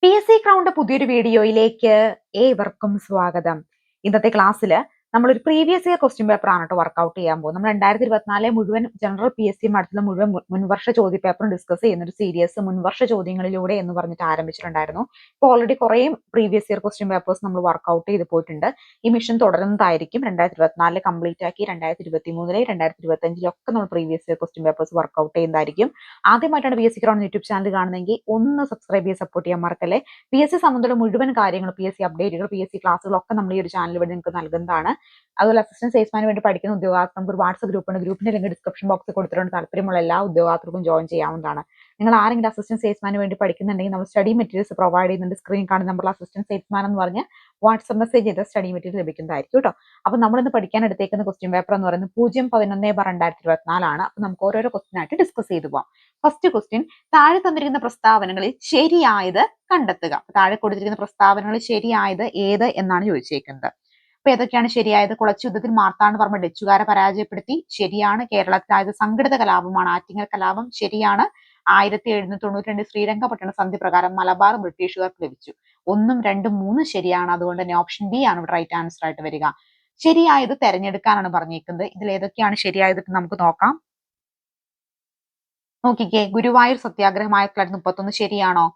PSC crowned പുതിയൊരു വീഡിയോയിലേക്ക് ഏവർക്കും സ്വാഗതം. ഇന്നത്തെ ക്ലാസ്സിൽ നമ്മളൊരു പ്രീവിയസ് ഇയർ ക്വസ്റ്റ്യൻ പേപ്പർ ആണ് കേട്ടോ വർക്ക്ഔട്ട് ചെയ്യാൻ പോകുന്നത്. നമ്മൾ 2024 മുഴുവൻ ജനറൽ PSC അടുത്തുള്ള മുഴുവൻ മുൻവർഷ ചോദ്യ പേപ്പറും ഡിസ്കസ് ചെയ്യുന്ന ഒരു സീരീസ് മുൻവർഷ ചോദ്യങ്ങളിലൂടെ എന്ന് പറഞ്ഞിട്ട് ആരംഭിച്ചിട്ടുണ്ടായിരുന്നു. ഇപ്പോൾ ഓൾറെഡി കുറേ പ്രീവിയസ് ഇയർ ക്വസ്റ്റ്യൻ പേപ്പേഴ്സ് നമ്മൾ വർക്ക്ഔട്ട് ചെയ്ത് പോയിട്ടുണ്ട്. ഈ മിഷൻ തുടരുന്നതായിരിക്കും. 2024 കംപ്ലീറ്റ് ആക്കി 2023 2025 ഒക്കെ നമ്മൾ previous year question papers work out ചെയ്യുന്നതായിരിക്കും. ആദ്യമായിട്ടാണ് PSC ക്രൗണ്ട് യൂട്യൂബ് ചാനൽ കാണുന്നതെങ്കിൽ ഒന്ന് സബ്സ്ക്രൈബ് ചെയ്ത് സപ്പോർട്ട് ചെയ്യാൻ മറക്കല്ലേ. PSC സംബന്ധമുള്ള മുഴുവൻ കാര്യങ്ങൾ, PSC അപ്ഡേറ്റുകൾ, PSC ക്ലാസ്സുകളൊക്കെ നമ്മൾ ഈ ഒരു ചാനൽ വഴി നിങ്ങൾക്ക് നൽകുന്നതാണ്. അതുപോലെ അസിസ്റ്റന്റ് സെയിൽസ്മാന് വേണ്ടി പഠിക്കുന്ന ഉദ്യോഗാർത്ഥികൾ നമുക്ക് ഒരു വാട്സ്ആപ്പ് ഗ്രൂപ്പുണ്ട്. ഗ്രൂപ്പിന്റെ ലിങ്ക് ഡിസ്ക്രിപ്ഷൻ ബോക്സിൽ കൊടുത്തിട്ടുണ്ട്. താല്പര്യമുള്ള എല്ലാ ഉദ്യോഗാർത്ഥികൾക്കും ജോയിൻ ചെയ്യാവുന്നതാണ്. നിങ്ങൾ ആരെങ്കിലും അസിസ്റ്റന്റ് സെയിൽസ്മാന് വേണ്ടി പഠിക്കുന്നുണ്ടെങ്കിൽ നമ്മൾ സ്റ്റഡി മെറ്റീരിയൽസ് പ്രൊവൈഡ് ചെയ്യുന്നുണ്ട്. സ്ക്രീൻ കാണുന്ന നമ്പറിൽ അസിസ്റ്റന്റ് സെയിൽസ്മാൻ എന്ന് പറഞ്ഞ് വാട്സ്ആപ്പ് മെസ്സേജ് ചെയ്ത് സ്റ്റഡി മെറ്റീരിയൽ ലഭിക്കുന്നതായിരിക്കും കേട്ടോ. അപ്പൊ നമ്മൾ ഇന്ന് പഠിക്കാൻ എടുത്തേക്കുന്ന ക്വസ്റ്റ്യൻ പേപ്പർ എന്ന് പറയുന്നത് 011/2024 ആണ്. അപ്പൊ നമുക്ക് ഓരോരോ ക്വസ്റ്റ്യൻ ആയിട്ട് ഡിസ്കസ് ചെയ്തു പോകാം. ഫസ്റ്റ് ക്വസ്റ്റ്യൻ, താഴെ തന്നിരിക്കുന്ന പ്രസ്താവനകളിൽ ശരിയായത് കണ്ടെത്തുക. താഴെ കൊടുത്തിരിക്കുന്ന പ്രസ്താവനകളിൽ ശരിയായത് ഏത് എന്നാണ് ചോദിച്ചേക്കുന്നത്. അപ്പൊ ഏതൊക്കെയാണ് ശരിയായത്? കുളച്ചു യുദ്ധത്തിൽ മാർത്താണ്ഡവർമ്മ ഡച്ചുകാരെ പരാജയപ്പെടുത്തി, ശരിയാണ്. കേരളത്തിലായത് സംഘടിത കലാപമാണ്, ആറ്റിങ്ങൽ കലാപം, ശരിയാണ്. 1792 ശ്രീരംഗപട്ടണ സന്ധി പ്രകാരം മലബാർ ബ്രിട്ടീഷുകാർക്ക് ലഭിച്ചു. 1, 2, 3 ശരിയാണ്. അതുകൊണ്ട് തന്നെ ഓപ്ഷൻ ബി ആണ് ഇവിടെ റൈറ്റ് ആൻസർ ആയിട്ട് വരിക. ശരിയായത് തെരഞ്ഞെടുക്കാനാണ് പറഞ്ഞേക്കുന്നത്. ഇതിൽ ഏതൊക്കെയാണ് ശരിയായത് നമുക്ക് നോക്കാം. നോക്കിക്കേ, ഗുരുവായൂർ സത്യാഗ്രഹം 1931 ശരിയാണോ?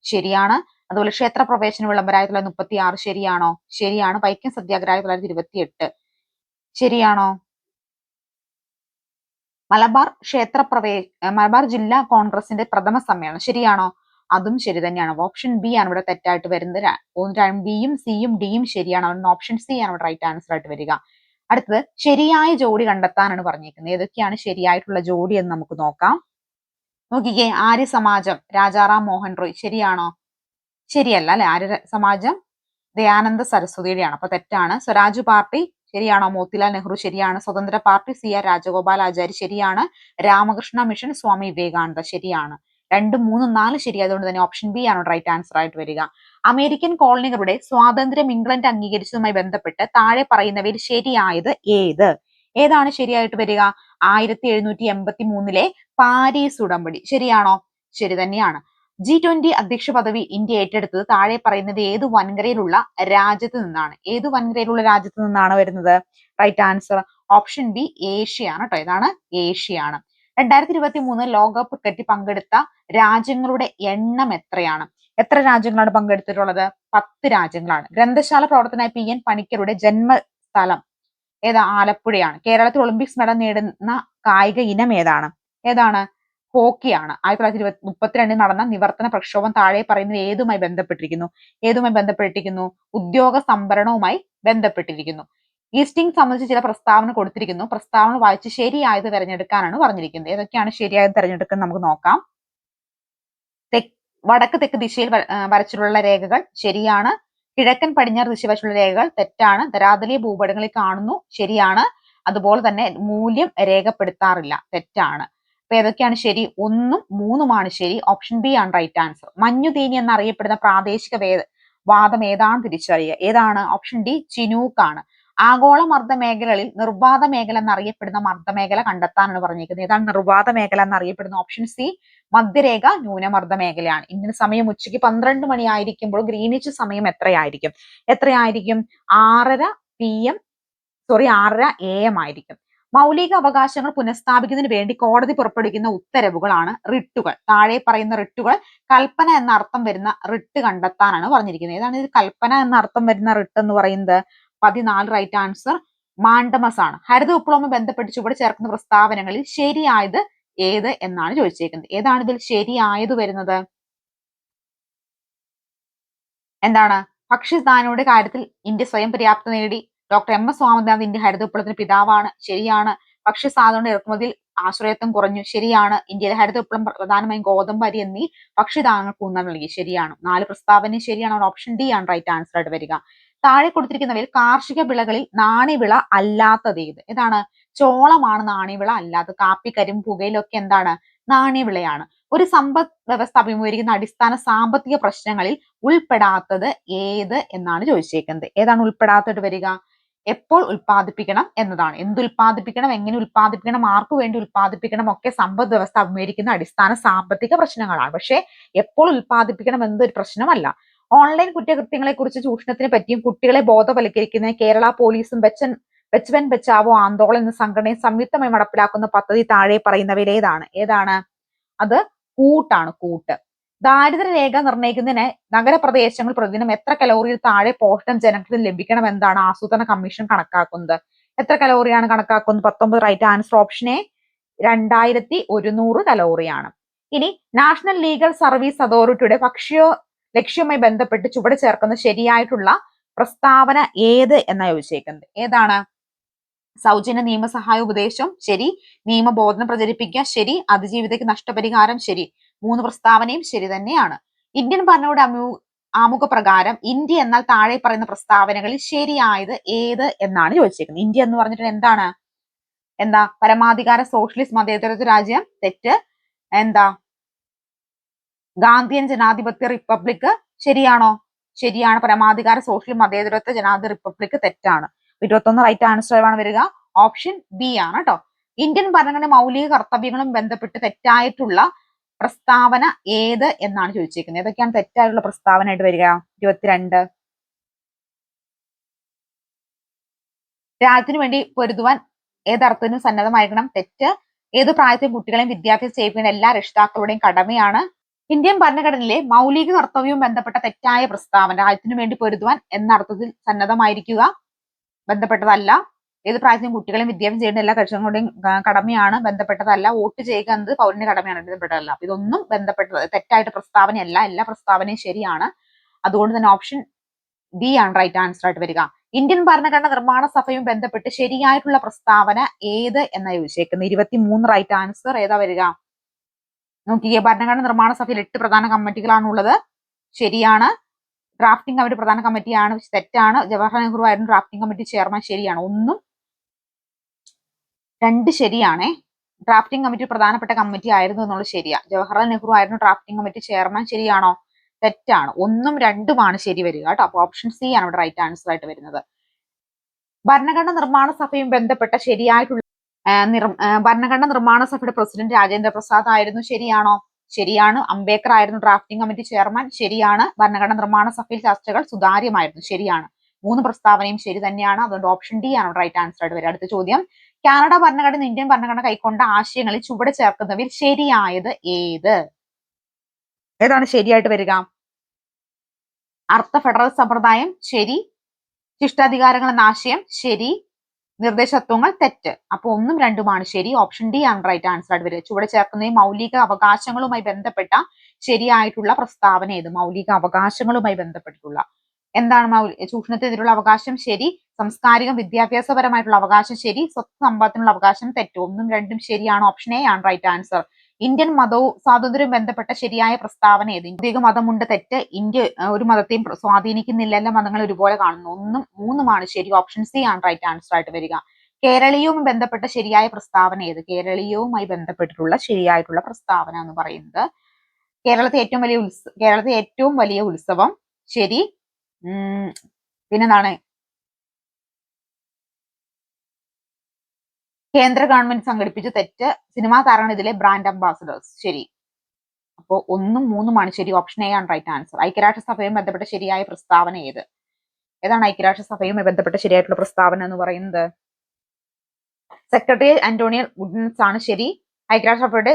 ശരിയാണ്. അതുപോലെ ക്ഷേത്ര പ്രവേശന വിളംബരം 1936 ശരിയാണോ? ശരിയാണ്. വൈക്കം സത്യാഗ്രഹം 1928 ശരിയാണോ? മലബാർ ജില്ലാ കോൺഗ്രസിന്റെ പ്രഥമ സമ്മേളനം ശരിയാണോ? അതും ശരി തന്നെയാണ്. ഓപ്ഷൻ ബി ആണ് ഇവിടെ തെറ്റായിട്ട് വരുന്നത്. ബിയും സിയും ഡിയും ശരിയാണ്. അതുകൊണ്ട് ഓപ്ഷൻ സി ആണ് ഇവിടെ റൈറ്റ് ആൻസർ ആയിട്ട് വരിക. അടുത്തത്, ശരിയായ ജോഡി കണ്ടെത്താനാണ് പറഞ്ഞിരിക്കുന്നത്. ഏതൊക്കെയാണ് ശരിയായിട്ടുള്ള ജോഡി എന്ന് നമുക്ക് നോക്കാം. നോക്കിക്കേ, ആര്യ സമാജം രാജാറാം മോഹൻ റോയ് ശരിയാണോ? ശരിയല്ല അല്ലെ. ആര്യ സമാജം ദയാനന്ദ സരസ്വതിയുടെയാണ്, അപ്പൊ തെറ്റാണ്. സ്വരാജ് പാർട്ടി ശരിയാണോ? മോത്തിലാൽ നെഹ്റു ശരിയാണ്. സ്വതന്ത്ര പാർട്ടി CR രാജഗോപാലാചാരി ശരിയാണ്. രാമകൃഷ്ണ മിഷൻ സ്വാമി വിവേകാനന്ദ ശരിയാണ്. 2, 3, 4 ശരിയായതുകൊണ്ട് തന്നെ ഓപ്ഷൻ ബി ആണ് റൈറ്റ് ആൻസർ ആയിട്ട് വരിക. അമേരിക്കൻ കോളനികളുടെ സ്വാതന്ത്ര്യം ഇംഗ്ലണ്ട് അംഗീകരിച്ചതുമായി ബന്ധപ്പെട്ട് താഴെ പറയുന്നവയിൽ ശരിയായത് ഏത്? ഏതാണ് ശരിയായിട്ട് വരിക? 1783 പാരീസ് ഉടമ്പടി ശരിയാണോ? ശരി തന്നെയാണ്. G20 അധ്യക്ഷ പദവി ഇന്ത്യ ഏറ്റെടുത്തത് താഴെ പറയുന്നത് ഏത് വൻകരയിലുള്ള രാജ്യത്ത് നിന്നാണ്? ഏത് വൻകരയിലുള്ള രാജ്യത്ത് നിന്നാണ് വരുന്നത്? റൈറ്റ് ആൻസർ ഓപ്ഷൻ ബി ഏഷ്യയാണ് കേട്ടോ. ഇതാണ് ഏഷ്യയാണ്. 2023 ലോകകപ്പ് ക്രിക്കറ്റിൽ പങ്കെടുത്ത രാജ്യങ്ങളുടെ എണ്ണം എത്രയാണ്? എത്ര രാജ്യങ്ങളാണ് പങ്കെടുത്തിട്ടുള്ളത്? 10 രാജ്യങ്ങളാണ്. ഗ്രന്ഥശാല പ്രവർത്തനായ PN പണിക്കരുടെ ജന്മസ്ഥലം ഏതാ? ആലപ്പുഴയാണ്. കേരളത്തിൽ ഒളിമ്പിക്സ് മെഡൽ നേടുന്ന കായിക ഇനം ഏതാണ്? ഏതാണ്? ഹോക്കിയാണ്. 1932 നടന്ന നിവർത്തന പ്രക്ഷോഭം താഴെ പറയുന്നത് ഏതുമായി ബന്ധപ്പെട്ടിരിക്കുന്നു? ഏതുമായി ബന്ധപ്പെട്ടിരിക്കുന്നു? ഉദ്യോഗ സംവരണവുമായി ബന്ധപ്പെട്ടിരിക്കുന്നു. ഈസ്റ്റിംഗ് സംബന്ധിച്ച് ചില പ്രസ്താവന കൊടുത്തിരിക്കുന്നു. പ്രസ്താവന വായിച്ച് ശരിയായത് തിരഞ്ഞെടുക്കാനാണ് പറഞ്ഞിരിക്കുന്നത്. ഏതൊക്കെയാണ് ശരിയായത് തിരഞ്ഞെടുക്കുന്നത് നമുക്ക് നോക്കാം. വടക്ക് തെക്ക് ദിശയിൽ വരച്ചിട്ടുള്ള രേഖകൾ ശരിയാണ്. കിഴക്കൻ പടിഞ്ഞാറ് ദിശ വരച്ചിട്ടുള്ള രേഖകൾ തെറ്റാണ്. ധരാതലീയ ഭൂപടങ്ങളിൽ കാണുന്നു ശരിയാണ്. അതുപോലെ തന്നെ മൂല്യം രേഖപ്പെടുത്താറില്ല തെറ്റാണ്. അപ്പൊ ഏതൊക്കെയാണ് ശരി? 1ഉം 3ഉമാണ് ശരി. ഓപ്ഷൻ ബി ആണ് റൈറ്റ് ആൻസർ. മഞ്ഞുതീനി എന്നറിയപ്പെടുന്ന പ്രാദേശിക വാദം ഏതാണ് തിരിച്ചറിയുക. ഏതാണ്? ഓപ്ഷൻ ഡി ചിനൂക്കാണ്. ആഗോള മർദ്ദ മേഖലകളിൽ നിർവാത മേഖല എന്നറിയപ്പെടുന്ന മർദ്ദമേഖല കണ്ടെത്താനാണ് പറഞ്ഞിരിക്കുന്നത്. ഏതാണ് നിർവാത മേഖല എന്നറിയപ്പെടുന്ന? ഓപ്ഷൻ സി മധ്യരേഖ ന്യൂനമർദ്ദ മേഖലയാണ്. ഇന്ത്യൻ സമയം ഉച്ചയ്ക്ക് 12 മണി ആയിരിക്കുമ്പോൾ ഗ്രീനിച്ച് സമയം എത്രയായിരിക്കും? 6:30 PM 6:30 AM ആയിരിക്കും. മൗലിക അവകാശങ്ങൾ പുനഃസ്ഥാപിക്കുന്നതിന് വേണ്ടി കോടതി പുറപ്പെടുവിക്കുന്ന ഉത്തരവുകളാണ് റിട്ടുകൾ. താഴെ പറയുന്ന റിട്ടുകൾ കൽപ്പന എന്ന അർത്ഥം വരുന്ന റിട്ട് കണ്ടെത്താനാണ് പറഞ്ഞിരിക്കുന്നത്. ഏതാണ് ഇത് കൽപ്പന എന്ന അർത്ഥം വരുന്ന റിട്ട് എന്ന് പറയുന്നത്? 14 റൈറ്റ് ആൻസർ മാൻഡമസ് ആണ്. ഹരിത വിപ്ലവവുമായി ബന്ധപ്പെട്ട് ചുവടെ ചേർക്കുന്ന പ്രസ്താവനകളിൽ ശരിയായത് ഏത് എന്നാണ് ചോദിച്ചേക്കുന്നത്. ഏതാണ് ഇതിൽ ശരിയായത് വരുന്നത്? എന്താണ്? ഭക്ഷ്യധാന്യങ്ങളുടെ കാര്യത്തിൽ ഇന്ത്യ സ്വയം പര്യാപ്തത നേടി. ഡോക്ടർ MS സ്വാമിനാഥൻ ഇന്ത്യ ഹരിത വിപ്ലവത്തിന് പിതാവാണ് ശരിയാണ്. ഭക്ഷ്യസാധനങ്ങളുടെ ഇറക്കുമതിയിൽ ആശ്രയത്വം കുറഞ്ഞു ശരിയാണ്. ഇന്ത്യയിലെ ഹരിത വിപ്ലവം പ്രധാനമായും ഗോതമ്പ്, അരി എന്നീ ഭക്ഷ്യധാന്യങ്ങൾക്ക് ഊന്നൽ നൽകി ശരിയാണ്. 4 പ്രസ്താവന ശരിയാണ്. ഓപ്ഷൻ ഡി ആണ് റൈറ്റ് ആൻസർ ആയിട്ട് വരിക. താഴെ കൊടുത്തിരിക്കുന്നവയിൽ കാർഷിക വിളകളിൽ നാണ്യവിള അല്ലാത്തത് ഏത്? ഏതാണ്? ചോളമാണ് നാണ്യവിള അല്ലാത്തത്. കാപ്പി, കരിമ്പ്, പുകയിലൊക്കെ എന്താണ്? നാണ്യവിളയാണ്. ഒരു സമ്പദ് വ്യവസ്ഥ അഭിമുഖീകരിക്കുന്ന അടിസ്ഥാന സാമ്പത്തിക പ്രശ്നങ്ങളിൽ ഉൾപ്പെടാത്തത് ഏത് എന്നാണ് ചോദിച്ചേക്കുന്നത്. ഏതാണ് ഉൾപ്പെടാത്തത് വരിക? എപ്പോൾ ഉൽപ്പാദിപ്പിക്കണം എന്നതാണ്. എന്തുൽപ്പാദിപ്പിക്കണം, എങ്ങനെ ഉൽപ്പാദിപ്പിക്കണം, ആർക്കു വേണ്ടി ഉൽപ്പാദിപ്പിക്കണം ഒക്കെ സമ്പദ് വ്യവസ്ഥ അഭിമുഖീകരിക്കുന്ന അടിസ്ഥാന സാമ്പത്തിക പ്രശ്നങ്ങളാണ്. പക്ഷേ എപ്പോൾ ഉൽപ്പാദിപ്പിക്കണം എന്നതൊരു പ്രശ്നമല്ല. ഓൺലൈൻ കുറ്റകൃത്യങ്ങളെ കുറിച്ച് ചൂഷണത്തിനെ പറ്റിയും കുട്ടികളെ ബോധവൽക്കരിക്കുന്ന കേരള പോലീസും ബച്ചവൻ ബച്ചാവോ ആന്തോളൻ എന്ന സംഘടനയും സംയുക്തമായി നടപ്പിലാക്കുന്ന പദ്ധതി താഴെ പറയുന്നവയിൽ ഏതാണ്? അത് കൂട്ടാണ്. കൂട്ട്. ദാരിദ്ര്യരേഖ നിർണ്ണയിക്കുന്നതിന് നഗരപ്രദേശങ്ങൾ പ്രതിദിനം എത്ര കലോറിയിൽ താഴെ പോഷണം ജനങ്ങൾക്ക് ലഭിക്കണം എന്നാണ് ആസൂത്രണ കമ്മീഷൻ കണക്കാക്കുന്നത്. എത്ര കലോറിയാണ് കണക്കാക്കുന്നത്? 19 റൈറ്റ് ആൻസർ ഓപ്ഷൻ എ 2100 കലോറിയാണ്. ഇനി നാഷണൽ ലീഗൽ സർവീസ് അതോറിറ്റിയുടെ ലക്ഷ്യവുമായി ബന്ധപ്പെട്ട് ചുവടെ ചേർക്കുന്ന ശരിയായിട്ടുള്ള പ്രസ്താവന ഏത് എന്നാണ് ചോദിച്ചേക്കുന്നത്. ഏതാണ്? സൗജന്യ നിയമസഹായ ഉപദേശം ശരി, നിയമബോധനം പ്രചരിപ്പിക്കുക ശരി, അതിജീവിതയ്ക്ക് നഷ്ടപരിഹാരം ശരി. 3 പ്രസ്താവനയും ശരി തന്നെയാണ്. ഇന്ത്യൻ ഭരണകൂട ആമുഖ പ്രകാരം ഇന്ത്യ എന്നാൽ താഴെ പറയുന്ന പ്രസ്താവനകളിൽ ശരിയായത് ഏത് എന്നാണ് ചോദിച്ചിരിക്കുന്നത്. ഇന്ത്യ എന്ന് പറഞ്ഞിട്ട് എന്താ? പരമാധികാര സോഷ്യലിസ്റ്റ് മതേതര രാജ്യം. തെറ്റ്. എന്താ? ഗാന്ധിയൻ ജനാധിപത്യ റിപ്പബ്ലിക്. ശരിയാണോ? ശരിയാണ്. പരമാധികാര സോഷ്യൽ മതേതരത്വ ജനാധിപത്യ റിപ്പബ്ലിക്. തെറ്റാണ്. 21 റൈറ്റ് ആൻസർ ആണ് വരിക. ഓപ്ഷൻ ബി ആണ് കേട്ടോ. ഇന്ത്യൻ ഭരണഘടന മൗലിക കർത്തവ്യങ്ങളും ബന്ധപ്പെട്ട് തെറ്റായിട്ടുള്ള പ്രസ്താവന ഏത് എന്നാണ് ചോദിച്ചിരിക്കുന്നത്. ഏതൊക്കെയാണ് തെറ്റായിട്ടുള്ള പ്രസ്താവന ആയിട്ട് വരിക? 22. രാജ്യത്തിനു വേണ്ടി പൊരുതുവാൻ ഏതർത്ഥത്തിനും സന്നദ്ധമായിരിക്കണം. തെറ്റ്. ഏത് പ്രായത്തിലും കുട്ടികളെയും വിദ്യാഭ്യാസം ചെയ്യിപ്പിക്കുന്ന എല്ലാ രക്ഷിതാക്കളുടെയും കടമയാണ്. ഇന്ത്യൻ ഭരണഘടനയിലെ മൗലിക കർത്തവ്യവും ബന്ധപ്പെട്ട തെറ്റായ പ്രസ്താവന രാജ്യത്തിനു വേണ്ടി പൊരുതുവാൻ എന്ന അർത്ഥത്തിൽ സന്നദ്ധമായിരിക്കുക. ബന്ധപ്പെട്ടതല്ല. ഏത് പ്രായത്തിലും കുട്ടികളെയും വിദ്യാഭ്യാസം ചെയ്യുന്ന എല്ലാ കർഷകരുടെയും കടമയാണ്. ബന്ധപ്പെട്ടതല്ല. വോട്ട് ചെയ്യുക എന്നത് പൗരന്റെ കടമയാണ്. ബന്ധപ്പെട്ടതല്ല. ഇതൊന്നും തെറ്റായിട്ട് പ്രസ്താവനയല്ല. എല്ലാ പ്രസ്താവനയും ശരിയാണ്. അതുകൊണ്ട് തന്നെ ഓപ്ഷൻ ഡി ആണ് റൈറ്റ് ആൻസർ ആയിട്ട് വരിക. ഇന്ത്യൻ ഭരണഘടന നിർമ്മാണ സഭയും ബന്ധപ്പെട്ട് ശരിയായിട്ടുള്ള പ്രസ്താവന ഏത് എന്നാ ചോദിച്ചേക്കുന്നത്. 23 റൈറ്റ് ആൻസർ ഏതാ വരിക? നോക്കിയേ. ഭരണഘടന നിർമ്മാണ സഭയിൽ 8 പ്രധാന കമ്മിറ്റികളാണ് ഉള്ളത്. ശരിയാണ്. ഡ്രാഫ്റ്റിംഗ് കമ്മിറ്റി പ്രധാന കമ്മിറ്റിയാണ്. തെറ്റാണ്. ജവഹർലാൽ നെഹ്റു ആയിരുന്നു ഡ്രാഫ്റ്റിംഗ് കമ്മിറ്റി ചെയർമാൻ. ശരിയാണ്. 1, 2 ശരിയാണേ. ഡ്രാഫ്റ്റിംഗ് കമ്മിറ്റി പ്രധാനപ്പെട്ട കമ്മിറ്റി ആയിരുന്നു എന്നുള്ളത് ശരിയാ. ജവഹർലാൽ നെഹ്റു ആയിരുന്നു ഡ്രാഫ്റ്റിംഗ് കമ്മിറ്റി ചെയർമാൻ. ശരിയാണോ? തെറ്റാണ്. 1ഉം 2ഉമാണ് ശരി വരിക കേട്ടോ. അപ്പൊ ഓപ്ഷൻ സി ആണ് ഇവിടെ റൈറ്റ് ആൻസർ ആയിട്ട് വരുന്നത്. ഭരണഘടന നിർമ്മാണ സഭയും ബന്ധപ്പെട്ട ശരിയായിട്ടുള്ള ഭരണഘടന നിർമ്മാണ സഭയുടെ പ്രസിഡന്റ് രാജേന്ദ്ര പ്രസാദ് ആയിരുന്നു. ശരിയാണോ? ശരിയാണ്. അംബേദ്കർ ആയിരുന്നു ഡ്രാഫ്റ്റിംഗ് കമ്മിറ്റി ചെയർമാൻ. ശരിയാണ്. ഭരണഘടന നിർമ്മാണ സഭയിൽ ചർച്ചകൾ സുതാര്യമായിരുന്നു. ശരിയാണ്. 3 പ്രസ്താവനയും ശരി തന്നെയാണ്. അതുകൊണ്ട് ഓപ്ഷൻ ഡി ആണ് റൈറ്റ് ആൻസർ ആയിട്ട് വരിക. അടുത്ത ചോദ്യം. കാനഡ ഭരണഘടന ഇന്ത്യൻ ഭരണഘടന കൈക്കൊണ്ട ആശയങ്ങളിൽ ചുവടെ ചേർക്കുന്നവയിൽ ശരിയായത് ഏത്? ഏതാണ് ശരിയായിട്ട് വരിക? അർത്ഥ ഫെഡറൽ സമ്പ്രദായം ശരി. ശിഷ്ടാധികാരങ്ങൾ എന്ന ആശയം ശരി. നിർദ്ദേശത്വങ്ങൾ തെറ്റ്. അപ്പൊ 1ഉം 2ഉമാണ് ശരി. ഓപ്ഷൻ ഡി ആണ് റൈറ്റ് ആൻസർ ആയിട്ട് വരിക. ചുവടെ ചേർക്കുന്ന മൗലിക അവകാശങ്ങളുമായി ബന്ധപ്പെട്ട ശരിയായിട്ടുള്ള പ്രസ്താവന ഏത്? മൗലിക അവകാശങ്ങളുമായി ബന്ധപ്പെട്ടിട്ടുള്ള എന്താണ്? ചൂഷണത്തിനെതിരുള്ള അവകാശം ശരി. സാംസ്കാരികം വിദ്യാഭ്യാസപരമായിട്ടുള്ള അവകാശം ശരി. സ്വത്ത് സമ്പാദത്തിനുള്ള അവകാശം തെറ്റ്. 1ഉം 2ഉം ശരിയാണ്. ഓപ്ഷൻ എ ആണ് റൈറ്റ് ആൻസർ. ഇന്ത്യൻ മതവും സ്വാതന്ത്ര്യവും ബന്ധപ്പെട്ട ശരിയായ പ്രസ്താവന ഏത്? ഇന്ത്യക്ക് മതമുണ്ട്. തെറ്റ്. ഇന്ത്യ ഒരു മതത്തെയും സ്വാധീനിക്കുന്നില്ല. എല്ലാ മതങ്ങളും ഒരുപോലെ കാണുന്നു. 1ഉം 3ഉമാണ് ശരി. ഓപ്ഷൻ സി ആണ് റൈറ്റ് ആൻസർ ആയിട്ട് വരിക. കേരളീയവുമായി ബന്ധപ്പെട്ട ശരിയായ പ്രസ്താവന ഏത്? കേരളീയവുമായി ബന്ധപ്പെട്ടിട്ടുള്ള ശരിയായിട്ടുള്ള പ്രസ്താവന എന്ന് പറയുന്നത് കേരളത്തെ ഏറ്റവും വലിയ ഉത്സവം ശരി. പിന്നെന്താണ്? കേന്ദ്ര ഗവൺമെന്റ് സംഘടിപ്പിച്ചു. തെറ്റ്. സിനിമാ താരങ്ങൾ ഇതിലെ ബ്രാൻഡ് അംബാസഡേഴ്സ്. ശരി. അപ്പോൾ 1ഉം 3ഉമാണ് ശരി. ഓപ്ഷൻ എ ആണ് റൈറ്റ് ആൻസർ. ഐക്യരാഷ്ട്രസഭയുമായി ബന്ധപ്പെട്ട ശരിയായ പ്രസ്താവന ഏത്? ഏതാണ് ഐക്യരാഷ്ട്രസഭയുമായി ബന്ധപ്പെട്ട ശരിയായിട്ടുള്ള പ്രസ്താവന എന്ന് പറയുന്നത്? സെക്രട്ടറി ആന്റോണിയോ ഗുട്ടൻസ് ആണ്. ശരി. ഐക്യരാഷ്ട്രസഭയുടെ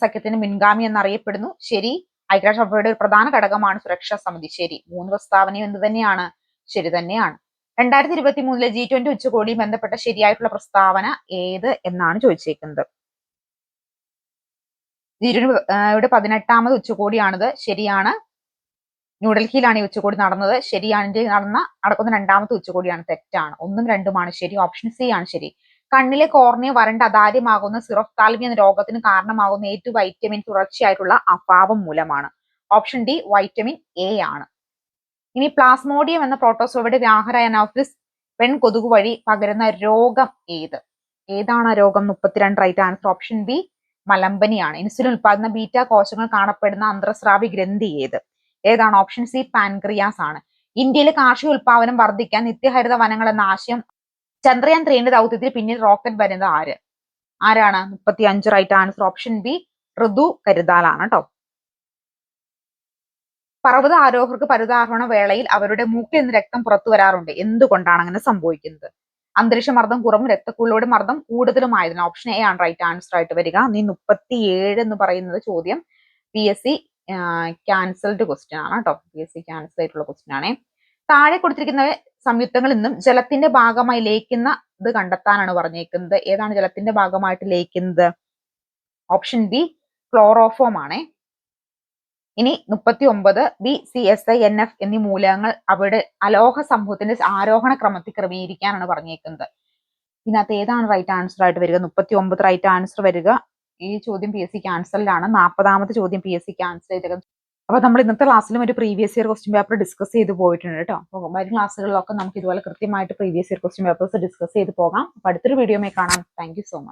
സഖ്യത്തിന് മുൻഗാമി എന്നറിയപ്പെടുന്നു. ശരി. ഐക്യരാഷ്ട്രസഭയുടെ ഒരു പ്രധാന ഘടകമാണ് സുരക്ഷാ സമിതി. ശരി. 3 പ്രസ്താവനയും എന്ത് തന്നെയാണ്? ശരി തന്നെയാണ്. 2023 G20 ഉച്ചകോടിയും ബന്ധപ്പെട്ട ശരിയായിട്ടുള്ള പ്രസ്താവന ഏത് എന്നാണ് ചോദിച്ചേക്കുന്നത്. G20 18ാമത് ഉച്ചകോടിയാണിത്. ശരിയാണ്. ന്യൂഡൽഹിയിലാണ് ഈ ഉച്ചകോടി നടന്നത്. ശരിയാണ്. ഇന്ത്യയിൽ നടക്കുന്ന 2ാമത്തെ ഉച്ചകോടിയാണ്. തെറ്റാണ്. 1ഉം 2ഉമാണ് ശരി. ഓപ്ഷൻ സി ആണ് ശരി. കണ്ണിലെ കോർണിയ വരണ്ട അതാര്യമാകുന്ന സിറോഫ്താൽമി എന്ന രോഗത്തിന് കാരണമാകുന്ന ഏറ്റവും വൈറ്റമിൻ തുടർച്ചയായിട്ടുള്ള അഭാവം മൂലമാണ്. ഓപ്ഷൻ ഡി വൈറ്റമിൻ എ ആണ്. ഇനി പ്ലാസ്മോഡിയം എന്ന പ്രോട്ടോസോവയുടെ വ്യാഹരായ അനോഫിലിസ് പെൺകൊതുക് വഴി പകരുന്ന രോഗം ഏത്? ഏതാണ് രോഗം? 32 റൈറ്റ് ആൻസർ. ഓപ്ഷൻ ബി മലമ്പനിയാണ്. ഇൻസുലിൻ ഉൽപാദന ബീറ്റ കോശങ്ങൾ കാണപ്പെടുന്ന അന്തർസ്രാവി ഗ്രന്ഥി ഏത്? ഏതാണ്? ഓപ്ഷൻ സി പാൻക്രിയാസ് ആണ്. ഇന്ത്യയിലെ കാർഷിക ഉൽപാദനം വർദ്ധിക്കാൻ നിത്യഹരിത വനങ്ങൾ എന്ന ആശയം ചന്ദ്രയാൻ 3 ദൗത്യത്തിൽ പിന്നീട് റോക്കറ്റ് വരുന്നത് ആരാണ്? 35 റൈറ്റ് ആൻസർ ഓപ്ഷൻ ബി ഋതു കരുതാലാണ് കേട്ടോ. പർവ്വത ആരോഹകർക്ക് പർവ്വതാരോഹണ വേളയിൽ അവരുടെ മൂക്കിൽ നിന്ന് രക്തം പുറത്തു വരാറുണ്ട്. എന്തുകൊണ്ടാണ് അങ്ങനെ സംഭവിക്കുന്നത്? അന്തരീക്ഷ മർദ്ദം കുറവും രക്തക്കുഴലുകളുടെ മർദ്ദം കൂടുതലുമായതിനാൽ. ഓപ്ഷൻ എ ആണ് റൈറ്റ് ആൻസർ ആയിട്ട് വരിക. 37 എന്ന് പറയുന്നത് ചോദ്യം PSC ക്യാൻസൽഡ് ക്വസ്റ്റ്യൻ ആണ് കേട്ടോ. PSC ക്യാൻസൽ ആയിട്ടുള്ള ക്വസ്റ്റ്യൻ ആണ്. താഴെ കൊടുത്തിരിക്കുന്ന സംയുക്തങ്ങളിൽ നിന്നും ജലത്തിന്റെ ഭാഗമായി ലയിക്കുന്ന ഇത് കണ്ടെത്താനാണ് പറഞ്ഞേക്കുന്നത്. ഏതാണ് ജലത്തിന്റെ ഭാഗമായിട്ട് ലയിക്കുന്നത്? ഓപ്ഷൻ ബി ക്ലോറോഫോം ആണ്. ഇനി 39 BCSI NF എന്നീ മൂലകങ്ങൾ അവിടെ അലോഹ സമൂഹത്തിന്റെ ആരോഹണ ക്രമത്തിൽ ക്രമീകരിക്കാനാണ് പറഞ്ഞേക്കുന്നത്. ഇതിനകത്ത് ഏതാണ് റൈറ്റ് ആൻസർ ആയിട്ട് വരിക? 39 റൈറ്റ് ആൻസർ വരിക. ഈ ചോദ്യം PSC ക്യാൻസൽഡ് ആണ്. 40ാമത്തെ ചോദ്യം PSC ക്യാൻസൽ ചെയ്തത്. അപ്പൊ നമ്മൾ ഇന്നത്തെ ക്ലാസ്സിലും ഒരു previous year question paper discuss ചെയ്ത് പോയിട്ടുണ്ട് കേട്ടോ. അപ്പോൾ വരും ക്ലാസ്സുകളിലൊക്കെ നമുക്ക് ഇതുപോലെ കൃത്യമായിട്ട് previous year question papers discuss ചെയ്ത് പോകാം. അപ്പൊ അടുത്തൊരു വീഡിയോയിൽ കാണാം. Thank you so much.